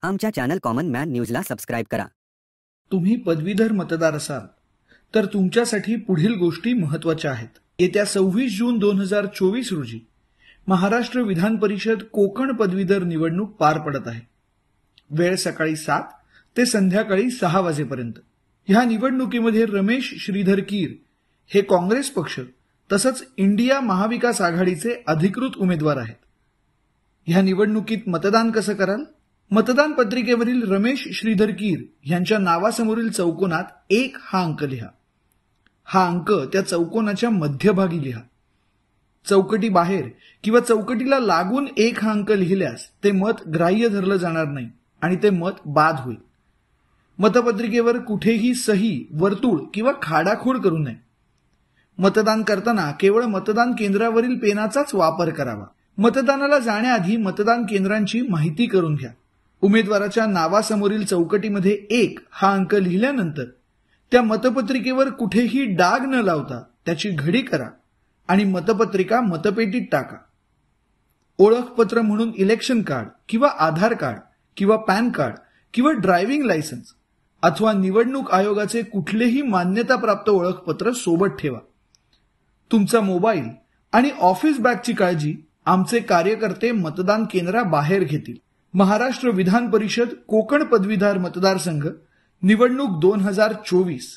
आमच्या channel common man न्यूजला subscribe करा। तुम्ही पदवीधर मतदार असाल तर तुमच्यासाठी पुढील गोष्टी महत्त्वाच्या आहेत। येत्या 26 जून 2024 रोजी महाराष्ट्र विधान परिषद कोकण पदवीधर निवडणूक पार पडत आहे। वेळ सकाळी 7 ते संध्याकाळी 6 वाजेपर्यंत। ह्या निवडणुकीमध्ये रमेश श्रीधर कीर हे काँग्रेस पक्ष तसंच इंडिया महाविकास आघाडीचे अधिकृत उमेदवार आहेत। ह्या निवडणुकीत मतदान कसं कराल? मतदान पत्रिकेवरील रमेश श्रीधर कीर यांच्या नावासमोरील चौकोनात 1 हा अंक लिहा। हा अंक त्या चौकोनाच्या मध्यभागी लिहा। चौकटी बाहेर किंवा चौकटीला लागून 1 हा अंक लिहिल्यास ते मत ग्राह्य धरलं जाणार नाही आणि ते मत बाद होईल। मतपत्रिकेवर कुठेही सही, वर्तुळ किंवा खाडाखोड करू नये। मतदान करताना केवळ मतदान केंद्रावरील पेनाचाच वापर करावा। मतदानाला जाण्याआधी मतदान केंद्रांची माहिती करून घ्या। उमेदवाराच्या नावासमोरील चौकटीमध्ये 1 हा अंक लिहिल्यानंतर त्या मतपत्रिकेवर कुठेही डाग न लावता त्याची घडी करा आणि मतपत्रिका मतपेटीत टाका। ओळखपत्र म्हणून इलेक्शन कार्ड किंवा आधार कार्ड किंवा पॅन कार्ड किंवा ड्रायव्हिंग लायसन्स अथवा निवडणूक आयोगाचे कुठलेही मान्यताप्राप्त ओळखपत्र सोबत ठेवा। तुमचा मोबाईल आणि ऑफिस बॅगची काळजी आमचे कार्यकर्ते मतदान केंद्राबाहेर घेतील। महाराष्ट्र विधान परिषद कोकण पदवीधर मतदारसंघ निवडणूक 2024।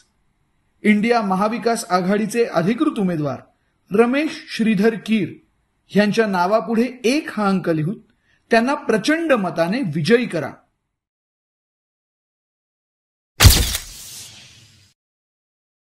इंडिया महाविकास आघाडीचे अधिकृत उमेदवार रमेश श्रीधर कीर यांच्या नावापुढे 1 हा अंक लिहून त्यांना प्रचंड मताने विजयी करा।